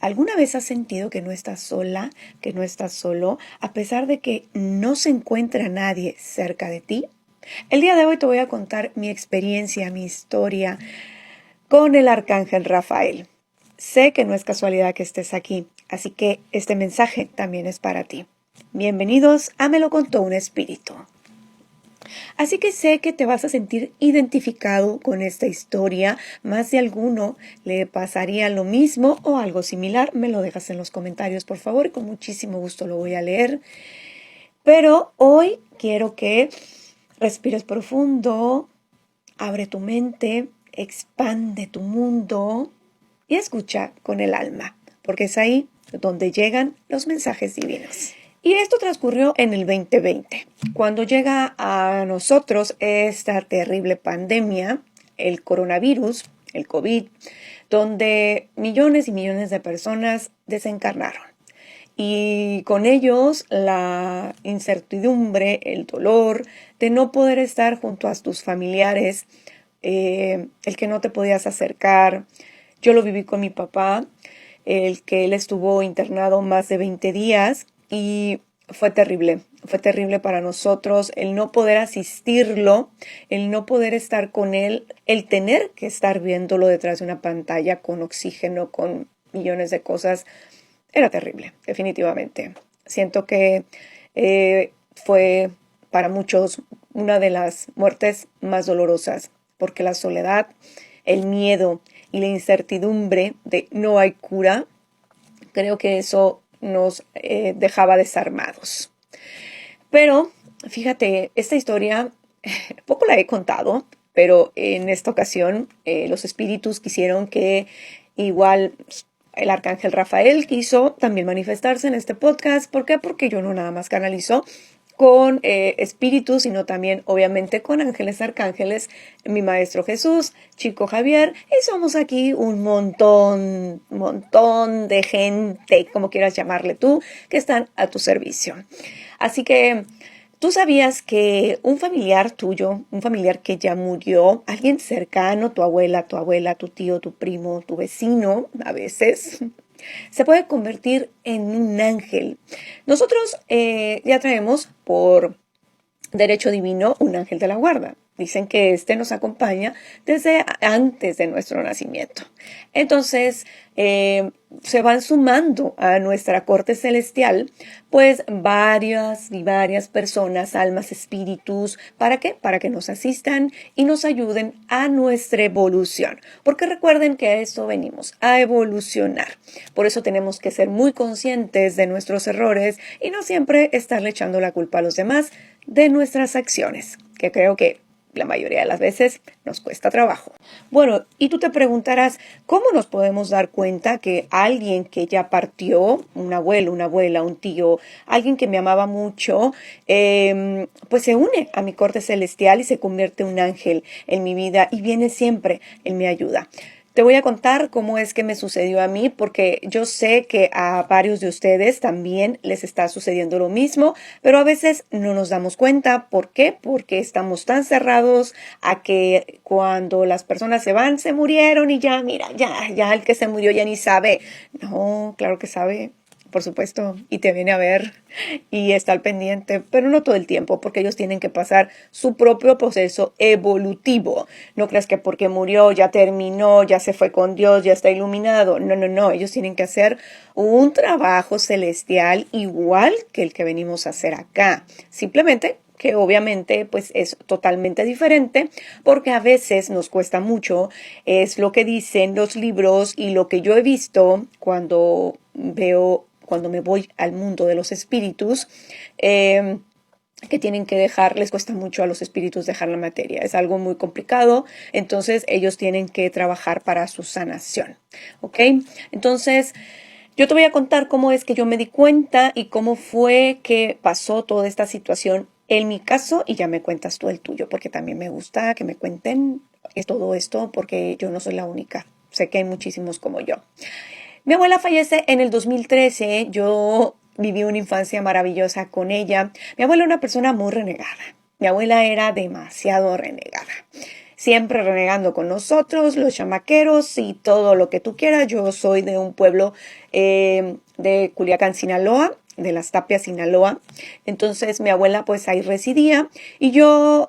¿Alguna vez has sentido que no estás sola, que no estás solo, a pesar de que no se encuentra nadie cerca de ti? El día de hoy te voy a contar mi experiencia, mi historia con el arcángel Rafael. Sé que no es casualidad que estés aquí, así que este mensaje también es para ti. Bienvenidos a Me lo contó un espíritu. Así que sé que te vas a sentir identificado con esta historia. Más de alguno le pasaría lo mismo o algo similar. Me lo dejas en los comentarios, por favor, y con muchísimo gusto lo voy a leer. Pero hoy quiero que respires profundo, abre tu mente, expande tu mundo y escucha con el alma, porque es ahí donde llegan los mensajes divinos. Y esto transcurrió en el 2020, cuando llega a nosotros esta terrible pandemia, el coronavirus, el COVID, donde millones y millones de personas desencarnaron. Y con ellos la incertidumbre, el dolor de no poder estar junto a tus familiares, el que no te podías acercar. Yo lo viví con mi papá, el que él estuvo internado más de 20 días y fue terrible para nosotros el no poder asistirlo, el no poder estar con él, el tener que estar viéndolo detrás de una pantalla con oxígeno, con millones de cosas. Era terrible, definitivamente. Siento que fue para muchos una de las muertes más dolorosas, porque la soledad, el miedo y la incertidumbre de no hay cura, creo que eso nos dejaba desarmados. Pero, fíjate, esta historia poco la he contado, pero en esta ocasión los espíritus quisieron que igual el arcángel Rafael quiso también manifestarse en este podcast. ¿Por qué? Porque yo no nada más canalizo con espíritus, sino también obviamente con ángeles, arcángeles, mi maestro Jesús, Chico Javier, y somos aquí un montón de gente, como quieras llamarle tú, que están a tu servicio. Así que ¿tú sabías que un familiar tuyo, un familiar que ya murió, alguien cercano, tu abuela, tu tío, tu primo, tu vecino, a veces, se puede convertir en un ángel? Nosotros ya traemos por derecho divino un ángel de la guarda. Dicen que este nos acompaña desde antes de nuestro nacimiento. Entonces, se van sumando a nuestra corte celestial, pues varias personas, almas, espíritus. ¿Para qué? Para que nos asistan y nos ayuden a nuestra evolución. Porque recuerden que a eso venimos, a evolucionar. Por eso tenemos que ser muy conscientes de nuestros errores y no siempre estarle echando la culpa a los demás de nuestras acciones, que creo que la mayoría de las veces nos cuesta trabajo. Bueno, y tú te preguntarás, ¿cómo nos podemos dar cuenta que alguien que ya partió, un abuelo, una abuela, un tío, alguien que me amaba mucho, pues se une a mi corte celestial y se convierte en un ángel en mi vida y viene siempre en mi ayuda? Te voy a contar cómo es que me sucedió a mí, porque yo sé que a varios de ustedes también les está sucediendo lo mismo, pero a veces no nos damos cuenta. ¿Por qué? Porque estamos tan cerrados a que cuando las personas se van, se murieron y ya, mira, ya el que se murió ya ni sabe. No, claro que sabe. Por supuesto, y te viene a ver y está al pendiente, pero no todo el tiempo, porque ellos tienen que pasar su propio proceso evolutivo. No creas que porque murió ya terminó, ya se fue con Dios, ya está iluminado. No, ellos tienen que hacer un trabajo celestial igual que el que venimos a hacer acá. Simplemente que obviamente pues es totalmente diferente, porque a veces nos cuesta mucho, es lo que dicen los libros y lo que yo he visto cuando me voy al mundo de los espíritus, que tienen que dejar, les cuesta mucho a los espíritus dejar la materia. Es algo muy complicado, entonces ellos tienen que trabajar para su sanación, ¿ok? Entonces, yo te voy a contar cómo es que yo me di cuenta y cómo fue que pasó toda esta situación en mi caso, y ya me cuentas tú el tuyo, porque también me gusta que me cuenten todo esto, porque yo no soy la única. Sé que hay muchísimos como yo. Mi abuela fallece en el 2013. Yo viví una infancia maravillosa con ella. Mi abuela era una persona muy renegada. Mi abuela era demasiado renegada. siempre renegando con nosotros, los chamaqueros y todo lo que tú quieras. Yo soy de un pueblo de Culiacán, Sinaloa, de Las Tapias, Sinaloa. Entonces mi abuela pues ahí residía y yo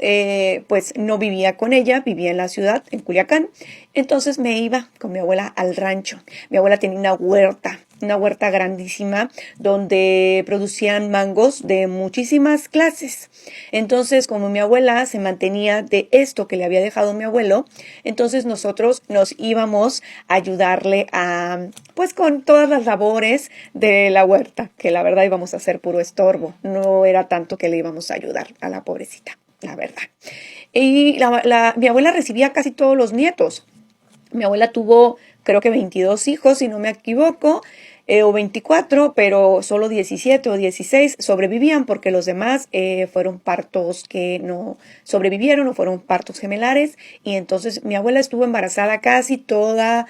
pues no vivía con ella, vivía en la ciudad, en Culiacán. Entonces me iba con mi abuela al rancho. Mi abuela tenía una huerta grandísima donde producían mangos de muchísimas clases. Entonces, como mi abuela se mantenía de esto que le había dejado mi abuelo, entonces nosotros nos íbamos a ayudarle pues con todas las labores de la huerta, que la verdad íbamos a hacer puro estorbo. No era tanto que le íbamos a ayudar a la pobrecita, la verdad. Y mi abuela recibía casi todos los nietos. Mi abuela tuvo, creo que 22 hijos, si no me equivoco, o 24, pero solo 17 o 16 sobrevivían porque los demás fueron partos que no sobrevivieron o fueron partos gemelares. Y entonces mi abuela estuvo embarazada casi toda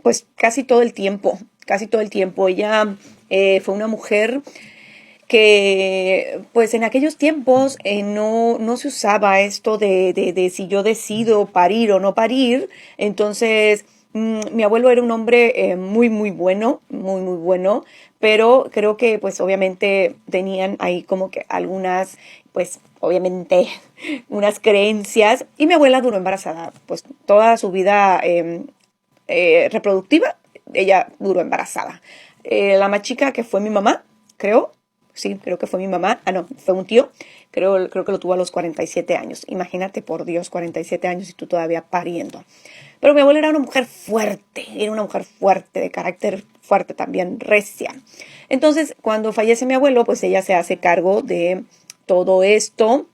pues casi todo el tiempo. Ella fue una mujer que pues en aquellos tiempos no se usaba esto de si yo decido parir o no parir. Entonces mi abuelo era un hombre muy bueno, muy bueno, pero creo que pues obviamente tenían ahí como que algunas pues obviamente unas creencias, y mi abuela duró embarazada pues toda su vida reproductiva. Ella duró embarazada. La más chica, que fue mi mamá, creo. Sí, creo que fue mi mamá. No, fue un tío. Creo que lo tuvo a los 47 años. Imagínate, por Dios, 47 años y tú todavía pariendo. Pero mi abuela era una mujer fuerte, de carácter fuerte también, recia. Entonces, cuando fallece mi abuelo, pues ella se hace cargo de todo esto.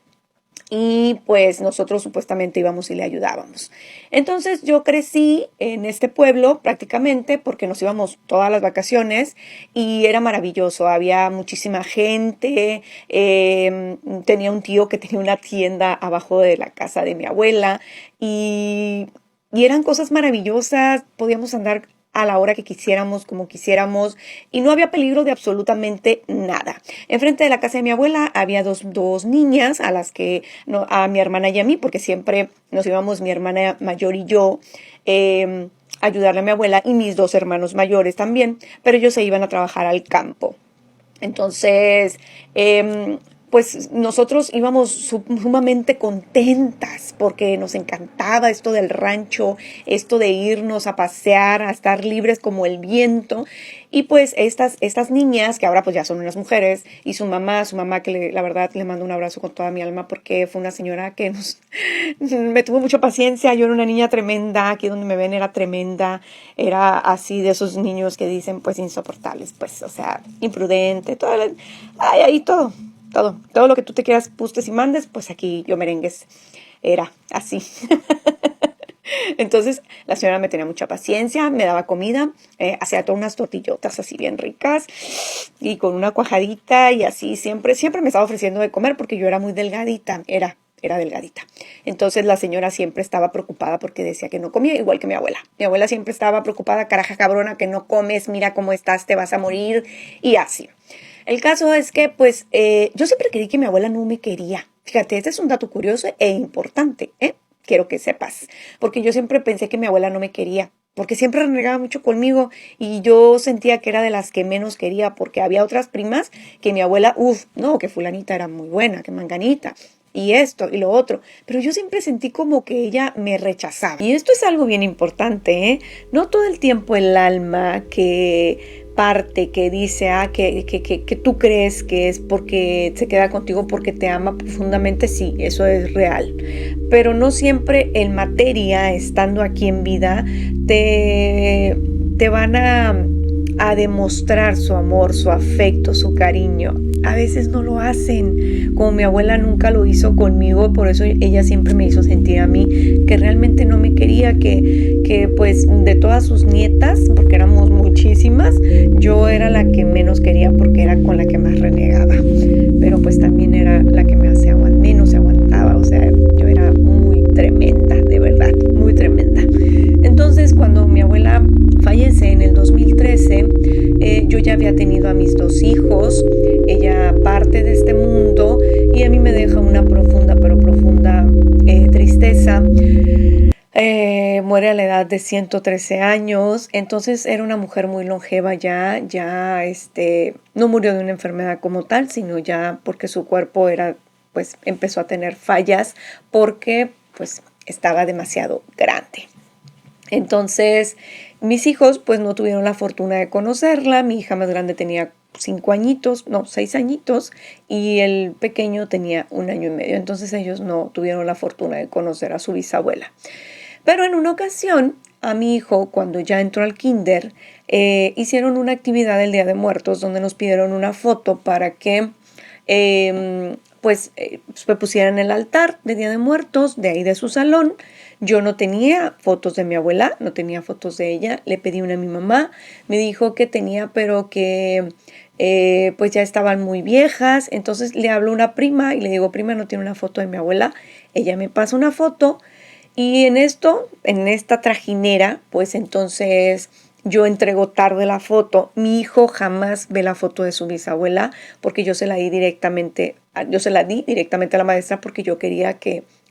Y pues nosotros supuestamente íbamos y le ayudábamos. Entonces yo crecí en este pueblo prácticamente porque nos íbamos todas las vacaciones y era maravilloso. Había muchísima gente. Tenía un tío que tenía una tienda abajo de la casa de mi abuela y eran cosas maravillosas. Podíamos andar a la hora que quisiéramos, como quisiéramos, y no había peligro de absolutamente nada. Enfrente de la casa de mi abuela había dos niñas a las que, a mi hermana y a mí, porque siempre nos íbamos mi hermana mayor y yo ayudarle a mi abuela, y mis dos hermanos mayores también, pero ellos se iban a trabajar al campo. Entonces, pues nosotros íbamos sumamente contentas porque nos encantaba esto del rancho, esto de irnos a pasear, a estar libres como el viento. Y pues estas niñas, que ahora pues ya son unas mujeres, y su mamá que la verdad le mando un abrazo con toda mi alma porque fue una señora que me tuvo mucha paciencia. Yo era una niña tremenda, aquí donde me ven era tremenda, era así de esos niños que dicen pues insoportables, pues o sea, imprudente, ahí todo lo que tú te quieras pustes y mandes, pues aquí yo merengues, era así. Entonces la señora me tenía mucha paciencia, me daba comida, hacía todas unas tortillotas así bien ricas y con una cuajadita y así siempre me estaba ofreciendo de comer porque yo era muy delgadita, era delgadita. Entonces la señora siempre estaba preocupada porque decía que no comía, igual que mi abuela. Mi abuela siempre estaba preocupada, caraja cabrona, que no comes, mira cómo estás, te vas a morir y así. El caso es que, pues, yo siempre creí que mi abuela no me quería. Fíjate, este es un dato curioso e importante, quiero que sepas. Porque yo siempre pensé que mi abuela no me quería. Porque siempre renegaba mucho conmigo y yo sentía que era de las que menos quería. Porque había otras primas que mi abuela, que fulanita era muy buena, que manganita. Y esto y lo otro. Pero yo siempre sentí como que ella me rechazaba. Y esto es algo bien importante, No todo el tiempo el alma que parte que dice que tú crees que es porque se queda contigo porque te ama profundamente, sí, eso es real, pero no siempre en materia, estando aquí en vida, te van a demostrar su amor, su afecto, su cariño. A veces no lo hacen, como mi abuela nunca lo hizo conmigo, por eso ella siempre me hizo sentir a mí que realmente no me quería, que pues de todas sus nietas, porque éramos muchísimas, yo era la que menos quería porque era con la que más renegaba, pero pues también era la que menos se aguantaba, o sea, yo era muy tremenda, de verdad, muy tremenda. Entonces, cuando mi abuela fallece en el 2013, yo ya había tenido a mis dos hijos, ella parte de este mundo y a mí me deja una profunda, pero profunda abuela. Muere a la edad de 113 años, entonces era una mujer muy longeva ya, no murió de una enfermedad como tal, sino ya porque su cuerpo pues empezó a tener fallas porque pues estaba demasiado grande. Entonces, mis hijos pues no tuvieron la fortuna de conocerla. Mi hija más grande tenía 6 añitos, y el pequeño tenía 1 año y medio. Entonces ellos no tuvieron la fortuna de conocer a su bisabuela. Pero en una ocasión, a mi hijo, cuando ya entró al kinder, hicieron una actividad del Día de Muertos donde nos pidieron una foto para que se pusiera en el altar de Día de Muertos, de ahí de su salón. Yo no tenía fotos de mi abuela, no tenía fotos de ella. Le pedí una a mi mamá, me dijo que tenía, pero que pues ya estaban muy viejas. Entonces le hablo a una prima y le digo, prima, ¿no tiene una foto de mi abuela? Ella me pasa una foto, y en esta trajinera, pues entonces yo entrego tarde la foto. Mi hijo jamás ve la foto de su bisabuela porque yo se la di directamente a la maestra porque yo quería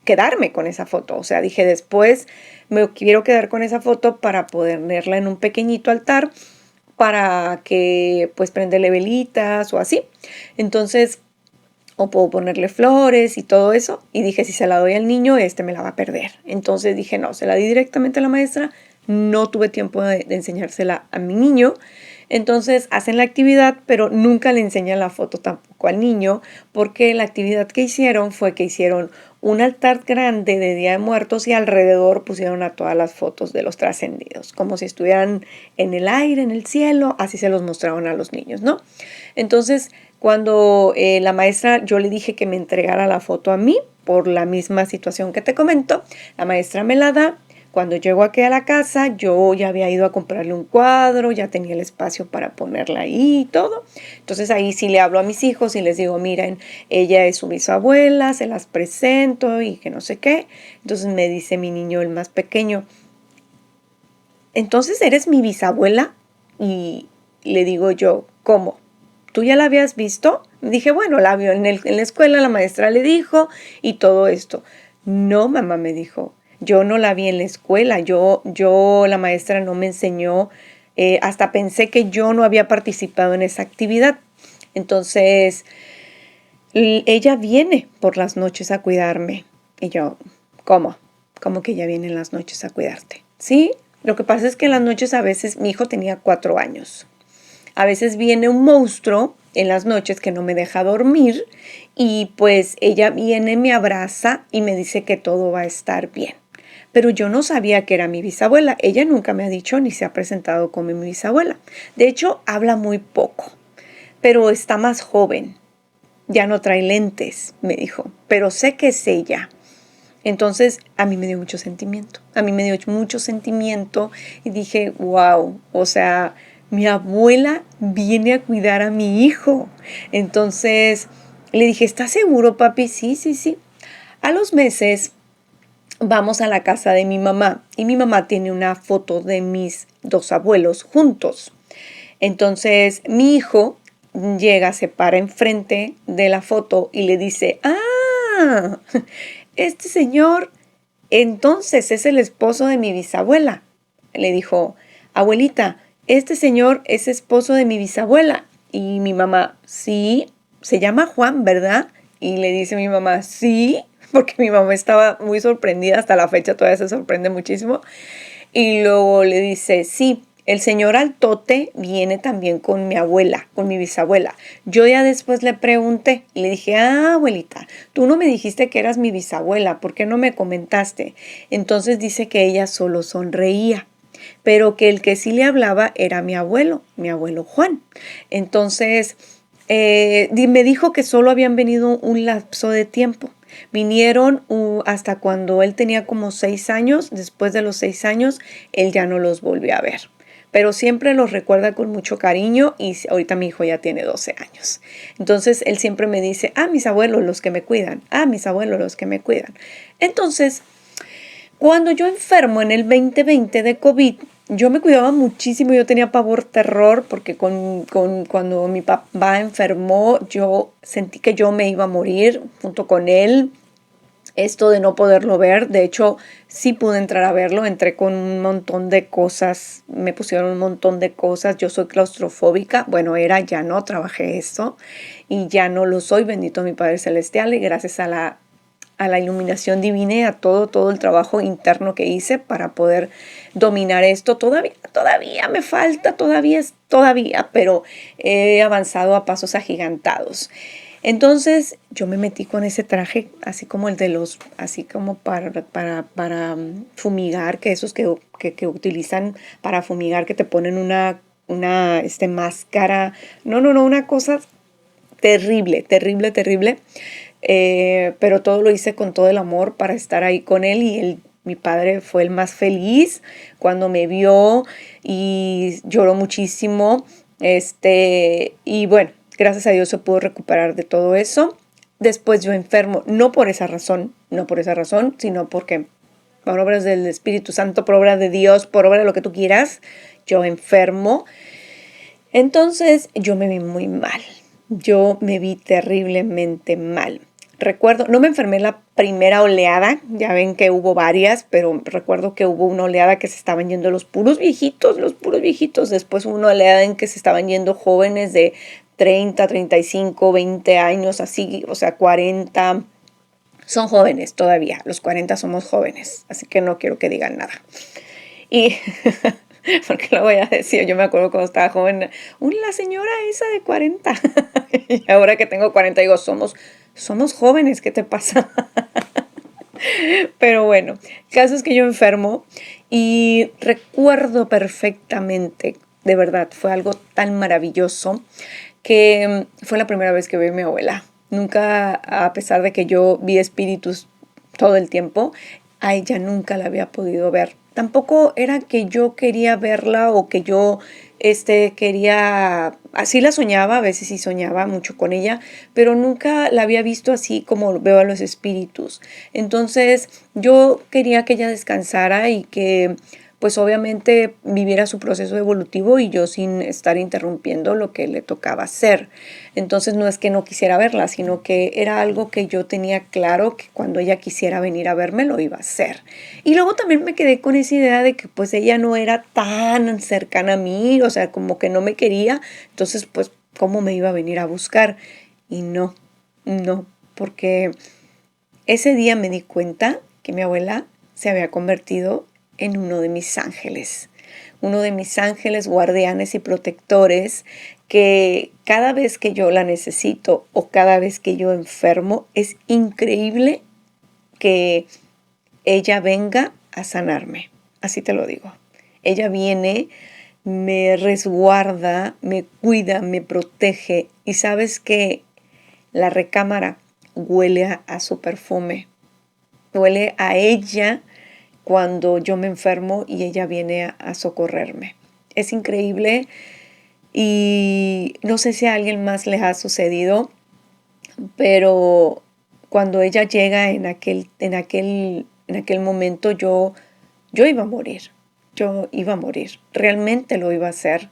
quedarme con esa foto. O sea, dije, después me quiero quedar con esa foto para ponerla en un pequeñito altar para que pues prenderle velitas o así. Entonces, o puedo ponerle flores y todo eso. Y dije, si se la doy al niño, me la va a perder. Entonces dije, no, se la di directamente a la maestra. No tuve tiempo de enseñársela a mi niño. Entonces hacen la actividad, pero nunca le enseñan la foto tampoco al niño, porque la actividad que hicieron fue que hicieron un altar grande de Día de Muertos y alrededor pusieron a todas las fotos de los trascendidos, como si estuvieran en el aire, en el cielo, así se los mostraron a los niños, ¿no? Entonces, cuando la maestra, yo le dije que me entregara la foto a mí, por la misma situación que te comento, la maestra me la da. Cuando llego aquí a la casa, yo ya había ido a comprarle un cuadro, ya tenía el espacio para ponerla ahí y todo. Entonces ahí sí le hablo a mis hijos y les digo, miren, ella es su bisabuela, se las presento y que no sé qué. Entonces me dice mi niño, el más pequeño, ¿entonces eres mi bisabuela? Y le digo yo, ¿cómo? ¿Tú ya la habías visto? Dije, bueno, la vio en la escuela, la maestra le dijo y todo esto. No, mamá, me dijo, yo no la vi en la escuela, la maestra no me enseñó, hasta pensé que yo no había participado en esa actividad. Entonces, ella viene por las noches a cuidarme. Y yo, ¿cómo? ¿Cómo que ella viene en las noches a cuidarte? Sí, lo que pasa es que en las noches a veces mi hijo tenía 4 años. A veces viene un monstruo en las noches que no me deja dormir y pues ella viene, me abraza y me dice que todo va a estar bien. Pero yo no sabía que era mi bisabuela. Ella nunca me ha dicho ni se ha presentado como mi bisabuela. De hecho, habla muy poco, pero está más joven. Ya no trae lentes, me dijo, pero sé que es ella. Entonces, a mí me dio mucho sentimiento. A mí me dio mucho sentimiento y dije, wow, o sea, mi abuela viene a cuidar a mi hijo. Entonces, le dije, ¿estás seguro, papi? Sí, sí, sí. A los meses, vamos a la casa de mi mamá y mi mamá tiene una foto de mis 2 abuelos juntos. Entonces, mi hijo llega, se para enfrente de la foto y le dice, ¡ah! Este señor entonces es el esposo de mi bisabuela. Le dijo, abuelita, este señor es esposo de mi bisabuela. Y mi mamá, sí, se llama Juan, ¿verdad? Y le dice mi mamá, sí, porque mi mamá estaba muy sorprendida, hasta la fecha todavía se sorprende muchísimo. Y luego le dice, sí, el señor Altote viene también con mi abuela, con mi bisabuela. Yo ya después le pregunté y le dije, abuelita, tú no me dijiste que eras mi bisabuela, ¿por qué no me comentaste? Entonces dice que ella solo sonreía, pero que el que sí le hablaba era mi abuelo Juan. Entonces me dijo que solo habían venido un lapso de tiempo. Vinieron hasta cuando él tenía como 6 años. Después de los 6 años, él ya no los volvió a ver. Pero siempre los recuerda con mucho cariño y ahorita mi hijo ya tiene 12 años. Entonces él siempre me dice, mis abuelos los que me cuidan, mis abuelos los que me cuidan. Entonces, cuando yo enfermo en el 2020 de COVID, yo me cuidaba muchísimo, yo tenía pavor, terror, porque cuando mi papá enfermó, yo sentí que yo me iba a morir junto con él. esto de no poderlo ver. De hecho, sí pude entrar a verlo, entré con un montón de cosas, me pusieron un montón de cosas. Yo soy claustrofóbica, bueno, ya no, trabajé esto y ya no lo soy, bendito mi Padre Celestial, y gracias a la iluminación divina y a todo el trabajo interno que hice para poder dominar esto. Todavía me falta, todavía, pero he avanzado a pasos agigantados. Entonces yo me metí con ese traje, así como el de así como para fumigar, que esos que utilizan para fumigar, que te ponen una máscara. No, una cosa terrible, terrible, terrible. Pero todo lo hice con todo el amor para estar ahí con él, y mi padre fue el más feliz cuando me vio y lloró muchísimo. Y bueno, gracias a Dios se pudo recuperar de todo eso. Después yo enfermo, no por esa razón, sino porque por obras del Espíritu Santo, por obra de Dios, por obra de lo que tú quieras, yo enfermo. Entonces yo me vi muy mal, yo me vi terriblemente mal. Recuerdo, no me enfermé la primera oleada, ya ven que hubo varias, pero recuerdo que hubo una oleada que se estaban yendo los puros viejitos. Después hubo una oleada en que se estaban yendo jóvenes de 30, 35, 20 años, así, o sea, 40. Son jóvenes todavía, los 40 somos jóvenes, así que no quiero que digan nada. Y porque lo voy a decir, yo me acuerdo cuando estaba joven, la señora esa de 40. Y ahora que tengo 40 digo, somos jóvenes, ¿qué te pasa? Pero bueno, el caso es que yo enfermo y recuerdo perfectamente, de verdad, fue algo tan maravilloso que fue la primera vez que vi a mi abuela. Nunca, a pesar de que yo vi espíritus todo el tiempo, a ella nunca la había podido ver. Tampoco era que yo quería verla o que yo quería, así la soñaba, a veces sí soñaba mucho con ella, pero nunca la había visto así como veo a los espíritus. Entonces yo quería que ella descansara y que pues obviamente viviera su proceso evolutivo y yo sin estar interrumpiendo lo que le tocaba hacer. Entonces no es que no quisiera verla, sino que era algo que yo tenía claro que cuando ella quisiera venir a verme lo iba a hacer. Y luego también me quedé con esa idea de que pues ella no era tan cercana a mí, o sea, como que no me quería, entonces pues ¿cómo me iba a venir a buscar? Y no, porque ese día me di cuenta que mi abuela se había convertido en uno de mis ángeles guardianes y protectores, que cada vez que yo la necesito o cada vez que yo enfermo, es increíble que ella venga a sanarme. Así te lo digo. Ella viene, me resguarda, me cuida, me protege, y sabes que la recámara huele a su perfume, huele a ella cuando yo me enfermo y ella viene a socorrerme. Es increíble y no sé si a alguien más les ha sucedido, pero cuando ella llega en aquel momento yo iba a morir. Yo iba a morir. Realmente lo iba a hacer.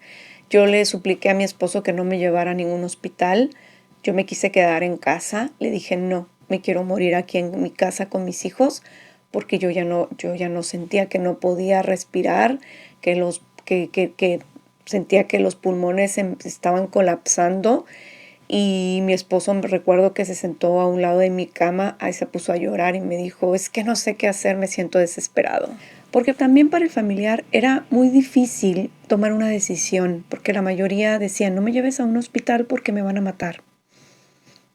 Yo le supliqué a mi esposo que no me llevara a ningún hospital. Yo me quise quedar en casa. Le dije, no, me quiero morir aquí en mi casa con mis hijos, porque yo ya no sentía, que no podía respirar, que sentía que los pulmones se estaban colapsando. Y mi esposo, me recuerdo que se sentó a un lado de mi cama, ahí se puso a llorar y me dijo, es que no sé qué hacer, me siento desesperado. Porque también para el familiar era muy difícil tomar una decisión, porque la mayoría decían, no me lleves a un hospital porque me van a matar.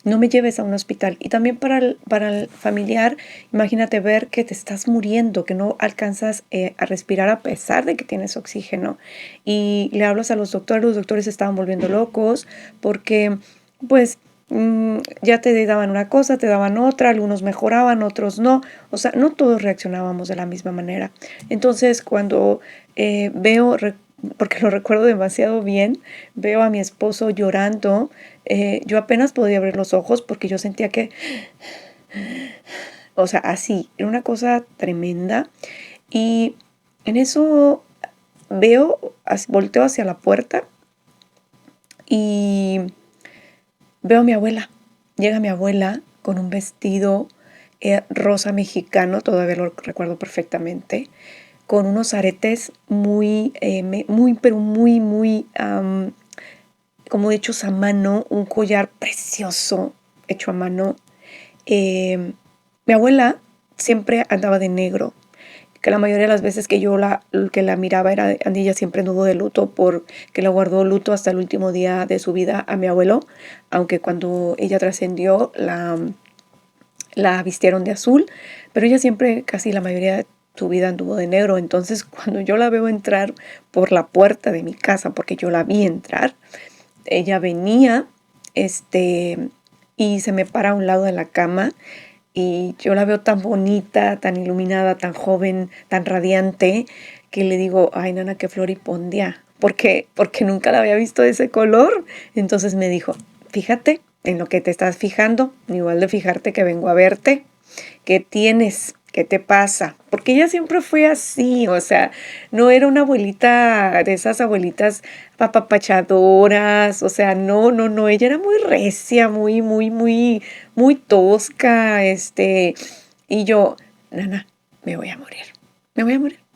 No me lleves a un hospital. Y también para el familiar, imagínate ver que te estás muriendo, que no alcanzas a respirar a pesar de que tienes oxígeno. Y le hablas a los doctores se estaban volviendo locos porque pues ya te daban una cosa, te daban otra, algunos mejoraban, otros no. O sea, no todos reaccionábamos de la misma manera. Entonces cuando veo, porque lo recuerdo demasiado bien, veo a mi esposo llorando. Yo apenas podía abrir los ojos porque yo sentía que, o sea, así, era una cosa tremenda. Y en eso volteo hacia la puerta y veo a mi abuela. Llega mi abuela con un vestido rosa mexicano, todavía lo recuerdo perfectamente, con unos aretes muy, como hechos a mano, un collar precioso hecho a mano. Mi abuela siempre andaba de negro, que la mayoría de las veces que la miraba era, ella siempre anduvo de luto porque la guardó luto hasta el último día de su vida a mi abuelo, aunque cuando ella trascendió la vistieron de azul, pero ella siempre, casi la mayoría de su vida anduvo de negro. Entonces cuando yo la veo entrar por la puerta de mi casa, porque yo la vi entrar, ella venía, y se me para a un lado de la cama y yo la veo tan bonita, tan iluminada, tan joven, tan radiante, que le digo, ay, nana, qué floripondia, porque nunca la había visto de ese color. Entonces me dijo, fíjate en lo que te estás fijando, igual de fijarte que vengo a verte. ¿Qué tienes? ¿Qué te pasa? Porque ella siempre fue así, o sea, no era una abuelita de esas abuelitas papapachadoras, o sea, no, ella era muy recia, muy tosca, y yo, nana, me voy a morir,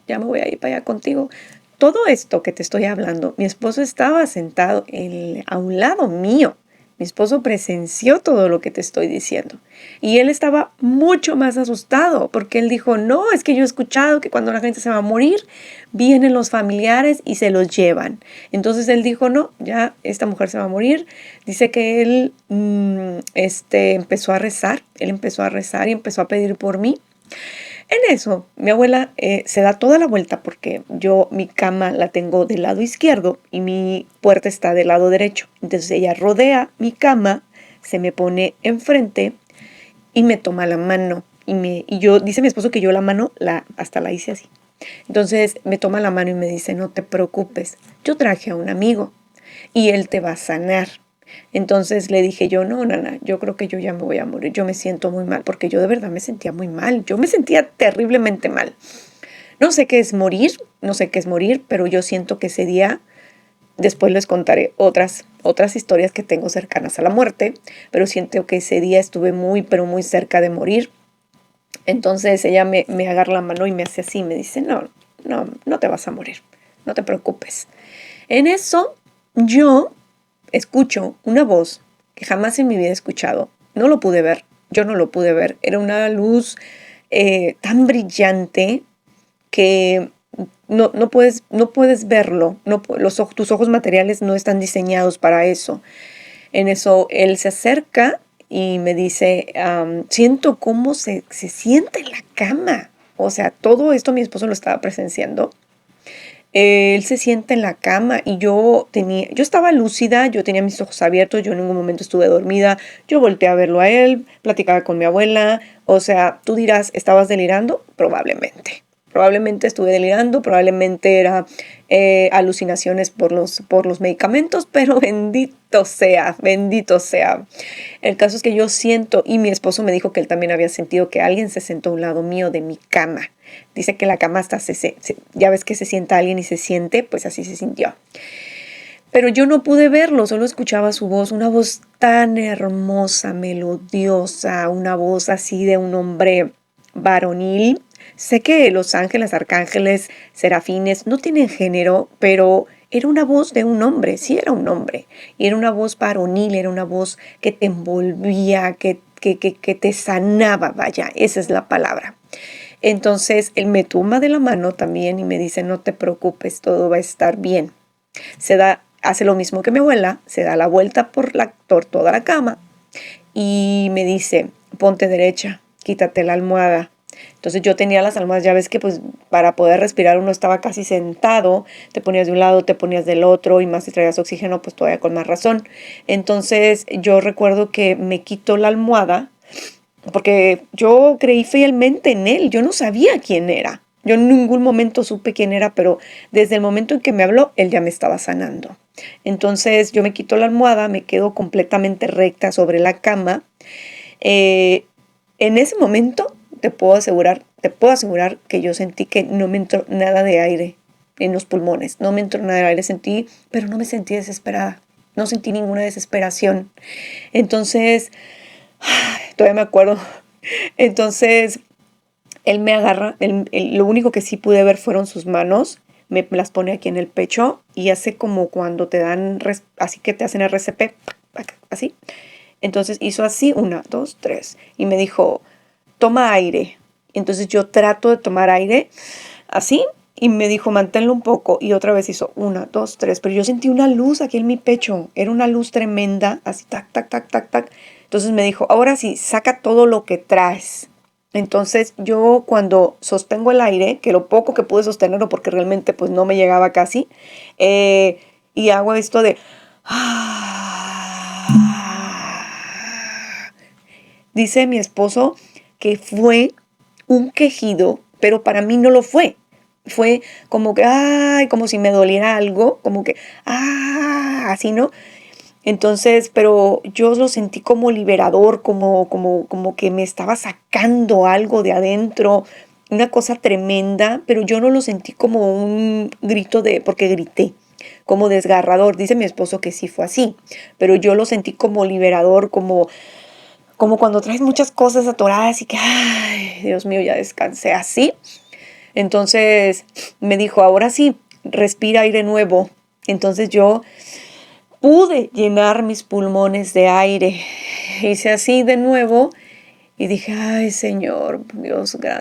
ya me voy a ir para allá contigo. Todo esto que te estoy hablando, mi esposo estaba sentado a un lado mío. Mi esposo presenció todo lo que te estoy diciendo y él estaba mucho más asustado porque él dijo, no, es que yo he escuchado que cuando la gente se va a morir, vienen los familiares y se los llevan. Entonces él dijo, no, ya esta mujer se va a morir. Dice que él empezó a rezar, él empezó a rezar y empezó a pedir por mí. En eso, mi abuela se da toda la vuelta porque mi cama la tengo del lado izquierdo y mi puerta está del lado derecho. Entonces ella rodea mi cama, se me pone enfrente y me toma la mano. Dice mi esposo que yo la mano hasta la hice así. Entonces me toma la mano y me dice, no te preocupes, yo traje a un amigo y él te va a sanar. Entonces le dije yo, no, nana, yo creo que yo ya me voy a morir, yo me siento muy mal, porque yo de verdad me sentía muy mal, yo me sentía terriblemente mal. No sé qué es morir, no sé qué es morir, pero yo siento que ese día, después les contaré otras historias que tengo cercanas a la muerte, pero siento que ese día estuve muy, pero muy cerca de morir. Entonces ella me agarra la mano y me hace así, me dice, no te vas a morir, no te preocupes. En eso yo escucho una voz que jamás en mi vida he escuchado. No lo pude ver, yo no lo pude ver. Era una luz tan brillante que no puedes verlo. Tus ojos materiales no están diseñados para eso. En eso él se acerca y me dice, siento cómo se siente en la cama. O sea, todo esto mi esposo lo estaba presenciando. Él se sienta en la cama y yo estaba lúcida, yo tenía mis ojos abiertos, yo en ningún momento estuve dormida, yo volteé a verlo a él, platicaba con mi abuela, o sea, tú dirás, ¿estabas delirando? Probablemente estuve delirando, probablemente era alucinaciones por los medicamentos, pero bendito sea, bendito sea. El caso es que yo siento, y mi esposo me dijo que él también había sentido que alguien se sentó a un lado mío de mi cama. Dice que la cama hasta ya ves que se sienta alguien y se siente, pues así se sintió. Pero yo no pude verlo, solo escuchaba su voz, una voz tan hermosa, melodiosa, una voz así de un hombre varonil. Sé que los ángeles, arcángeles, serafines no tienen género, pero era una voz de un hombre, sí era un hombre. Y era una voz varonil, era una voz que te envolvía, que te sanaba, vaya, esa es la palabra. Entonces él me toma de la mano también y me dice, no te preocupes, todo va a estar bien. Hace lo mismo que mi abuela, se da la vuelta por toda la cama y me dice, ponte derecha, quítate la almohada. Entonces yo tenía las almohadas, ya ves que pues para poder respirar uno estaba casi sentado, te ponías de un lado, te ponías del otro y más si traías oxígeno pues todavía con más razón. Entonces yo recuerdo que me quito la almohada porque yo creí fielmente en él, yo no sabía quién era. Yo en ningún momento supe quién era, pero desde el momento en que me habló, él ya me estaba sanando. Entonces yo me quito la almohada, me quedo completamente recta sobre la cama. En ese momento te puedo asegurar que yo sentí que no me entró nada de aire en los pulmones, no me entró nada de aire, pero no me sentí desesperada, no sentí ninguna desesperación. Entonces, todavía me acuerdo Entonces, él me agarra, lo único que sí pude ver fueron sus manos, me las pone aquí en el pecho y hace como cuando te dan, así que te hacen RCP, así. Entonces hizo así, 1, 2, 3, y me dijo, toma aire. Entonces yo trato de tomar aire, así, y me dijo, manténlo un poco. Y otra vez hizo 1, 2, 3. Pero yo sentí una luz aquí en mi pecho. Era una luz tremenda, así, tac, tac, tac, tac, tac. Entonces me dijo, ahora sí, saca todo lo que traes. Entonces yo cuando sostengo el aire, que lo poco que pude sostenerlo porque realmente pues no me llegaba casi, y hago esto de... Dice mi esposo que fue un quejido, pero para mí no lo fue. Fue como que, ay, como si me doliera algo, como que, así, ¿no? Entonces, pero yo lo sentí como liberador, como que me estaba sacando algo de adentro, una cosa tremenda, pero yo no lo sentí como un grito porque grité, como desgarrador. Dice mi esposo que sí fue así, pero yo lo sentí como liberador, como cuando traes muchas cosas atoradas y que, ay, Dios mío, ya descansé así. Entonces me dijo, ahora sí, respira aire nuevo. Entonces yo pude llenar mis pulmones de aire. Hice así de nuevo y dije, ay, Señor,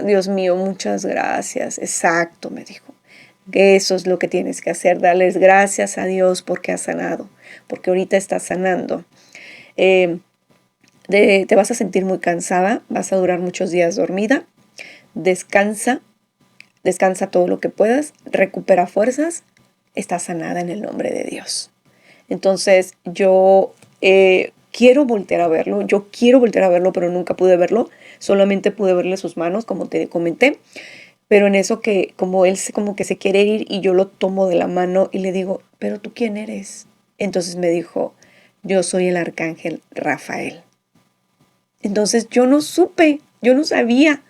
Dios mío, muchas gracias. Exacto, me dijo. Eso es lo que tienes que hacer, darles gracias a Dios porque has sanado, porque ahorita estás sanando. Te vas a sentir muy cansada, vas a durar muchos días dormida. Descansa, descansa todo lo que puedas, recupera fuerzas, estás sanada en el nombre de Dios. Entonces yo quiero voltear a verlo, pero nunca pude verlo, solamente pude verle sus manos, como te comenté, pero en eso que como él como que se quiere ir y yo lo tomo de la mano y le digo, pero ¿tú quién eres? Entonces me dijo, yo soy el arcángel Rafael. Entonces yo no supe, yo no sabía.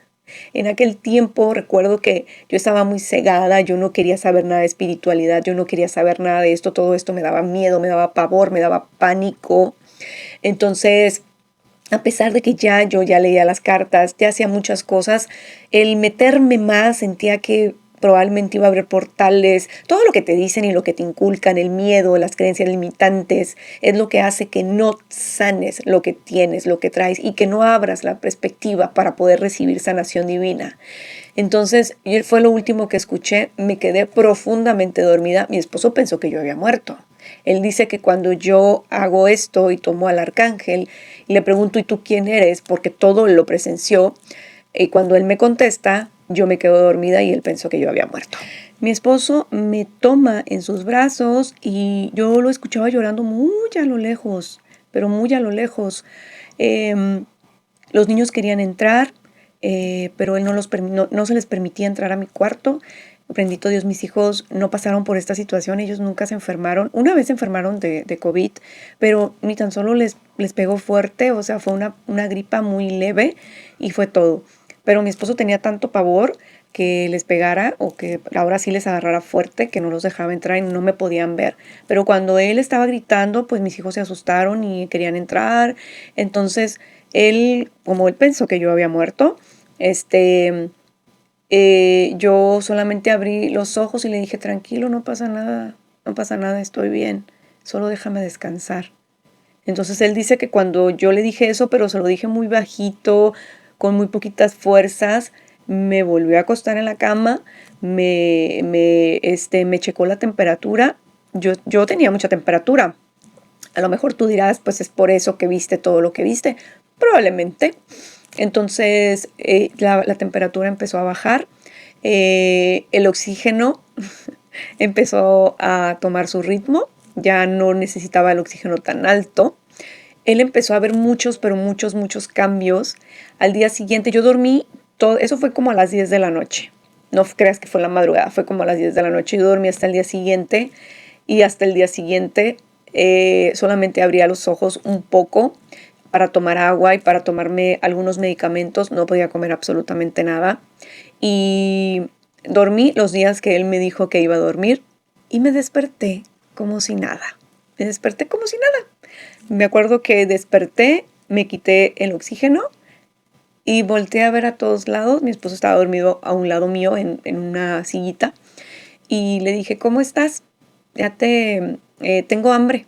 En aquel tiempo recuerdo que yo estaba muy cegada, yo no quería saber nada de espiritualidad, yo no quería saber nada de esto, todo esto me daba miedo, me daba pavor, me daba pánico. Entonces, a pesar de que yo ya leía las cartas, ya hacía muchas cosas, el meterme más sentía que probablemente iba a abrir portales. Todo lo que te dicen y lo que te inculcan, el miedo, las creencias limitantes, es lo que hace que no sanes lo que tienes, lo que traes y que no abras la perspectiva para poder recibir sanación divina. Entonces, fue lo último que escuché, me quedé profundamente dormida. Mi esposo pensó que yo había muerto. Él dice que cuando yo hago esto y tomo al arcángel y le pregunto, ¿y tú quién eres? Porque todo lo presenció. Y cuando él me contesta, yo me quedo dormida y él pensó que yo había muerto. Mi esposo me toma en sus brazos y yo lo escuchaba llorando muy a lo lejos, pero muy a lo lejos. Los niños querían entrar, pero él no se les permitía entrar a mi cuarto. Bendito Dios, mis hijos no pasaron por esta situación, ellos nunca se enfermaron. Una vez se enfermaron de COVID, pero ni tan solo les pegó fuerte, o sea, fue una gripa muy leve y fue todo. Pero mi esposo tenía tanto pavor que les pegara o que ahora sí les agarrara fuerte, que no los dejaba entrar y no me podían ver. Pero cuando él estaba gritando, pues mis hijos se asustaron y querían entrar. Entonces, como él pensó que yo había muerto, yo solamente abrí los ojos y le dije, tranquilo, no pasa nada, no pasa nada, estoy bien, solo déjame descansar. Entonces él dice que cuando yo le dije eso, pero se lo dije muy bajito, con muy poquitas fuerzas, me volvió a acostar en la cama, me checó la temperatura. Yo tenía mucha temperatura. A lo mejor tú dirás, pues es por eso que viste todo lo que viste. Probablemente. Entonces la temperatura empezó a bajar. El oxígeno empezó a tomar su ritmo. Ya no necesitaba el oxígeno tan alto. Él empezó a ver muchos, pero muchos, muchos cambios. Al día siguiente yo dormí, eso fue como a las 10 de la noche. No creas que fue la madrugada, fue como a las 10 de la noche. Yo dormí hasta el día siguiente y hasta el día siguiente solamente abría los ojos un poco para tomar agua y para tomarme algunos medicamentos. No podía comer absolutamente nada. Y dormí los días que él me dijo que iba a dormir y me desperté como si nada. Me desperté como si nada. Me acuerdo que desperté, me quité el oxígeno y volteé a ver a todos lados. Mi esposo estaba dormido a un lado mío en una sillita y le dije, ¿cómo estás? Tengo hambre.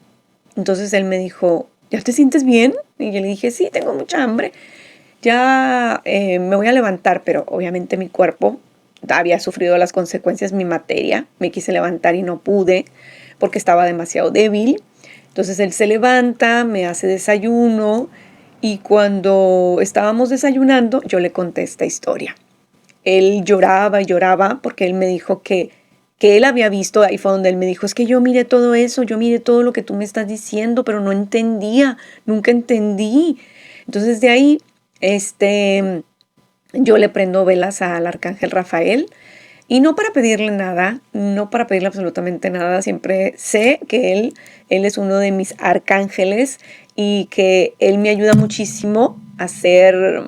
Entonces él me dijo, ¿ya te sientes bien? Y yo le dije, sí, tengo mucha hambre. Ya me voy a levantar, pero obviamente mi cuerpo había sufrido las consecuencias, mi materia. Me quise levantar y no pude porque estaba demasiado débil. Entonces él se levanta, me hace desayuno y cuando estábamos desayunando yo le conté esta historia. Él lloraba y lloraba porque él me dijo que él había visto, ahí fue donde él me dijo, es que yo miré todo eso, yo miré todo lo que tú me estás diciendo, pero no entendía, nunca entendí. Entonces de ahí, yo le prendo velas al arcángel Rafael y no para pedirle nada, no para pedirle absolutamente nada, siempre sé que él es uno de mis arcángeles y que él me ayuda muchísimo a hacer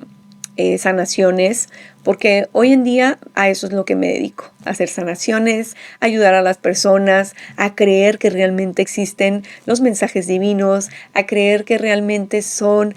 sanaciones, porque hoy en día a eso es lo que me dedico, a hacer sanaciones, ayudar a las personas, a creer que realmente existen los mensajes divinos, a creer que realmente son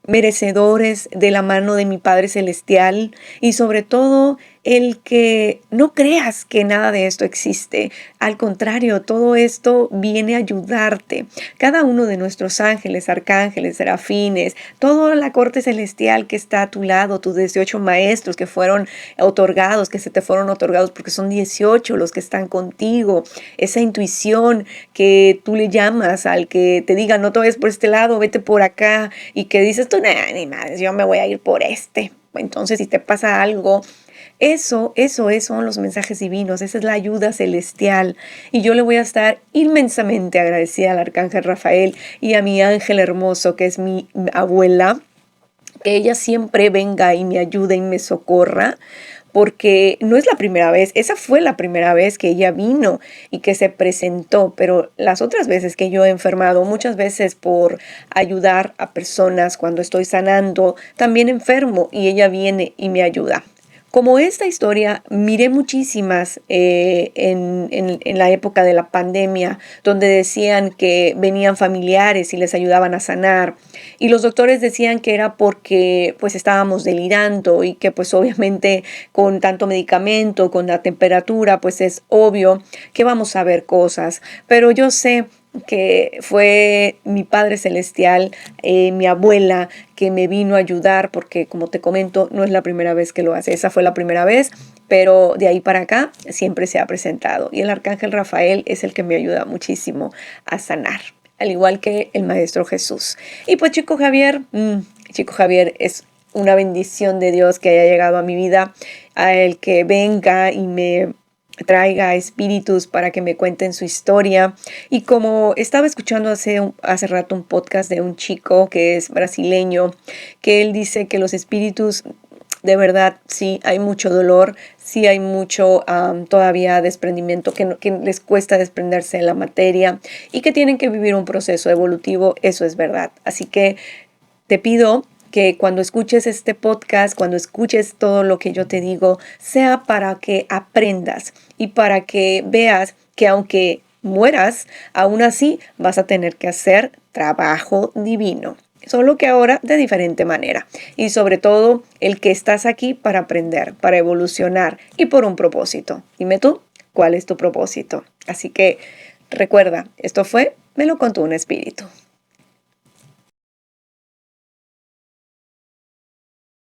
merecedores de la mano de mi Padre Celestial y sobre todo el que no creas que nada de esto existe. Al contrario, todo esto viene a ayudarte. Cada uno de nuestros ángeles, arcángeles, serafines, toda la corte celestial que está a tu lado, tus 18 maestros que fueron otorgados, que se te fueron otorgados porque son 18 los que están contigo, esa intuición que tú le llamas al que te diga no te vayas por este lado, vete por acá y que dices tú, nah, ni madres, yo me voy a ir por este. Entonces si te pasa algo, eso son los mensajes divinos, esa es la ayuda celestial. Y yo le voy a estar inmensamente agradecida al arcángel Rafael y a mi ángel hermoso, que es mi abuela, que ella siempre venga y me ayude y me socorra, porque no es la primera vez, esa fue la primera vez que ella vino y que se presentó, pero las otras veces que yo he enfermado, muchas veces por ayudar a personas cuando estoy sanando, también enfermo y ella viene y me ayuda. Como esta historia, miré muchísimas en la época de la pandemia, donde decían que venían familiares y les ayudaban a sanar. Y los doctores decían que era porque pues estábamos delirando y que pues obviamente con tanto medicamento, con la temperatura, pues es obvio que vamos a ver cosas. Pero yo sé que fue mi Padre Celestial, mi abuela, que me vino a ayudar, porque como te comento, no es la primera vez que lo hace, esa fue la primera vez, pero de ahí para acá siempre se ha presentado. Y el arcángel Rafael es el que me ayuda muchísimo a sanar, al igual que el Maestro Jesús. Y pues Chico Javier es una bendición de Dios que haya llegado a mi vida, a el que venga y me traiga espíritus para que me cuenten su historia. Y como estaba escuchando hace rato un podcast de un chico que es brasileño, que él dice que los espíritus, de verdad, sí hay mucho dolor, sí hay mucho todavía desprendimiento, que les cuesta desprenderse de la materia y que tienen que vivir un proceso evolutivo, eso es verdad. Así que te pido que cuando escuches este podcast, cuando escuches todo lo que yo te digo, sea para que aprendas y para que veas que aunque mueras, aún así vas a tener que hacer trabajo divino. Solo que ahora de diferente manera. Y sobre todo el que estás aquí para aprender, para evolucionar y por un propósito. Dime tú, ¿cuál es tu propósito? Así que recuerda, esto fue Me lo contó un espíritu.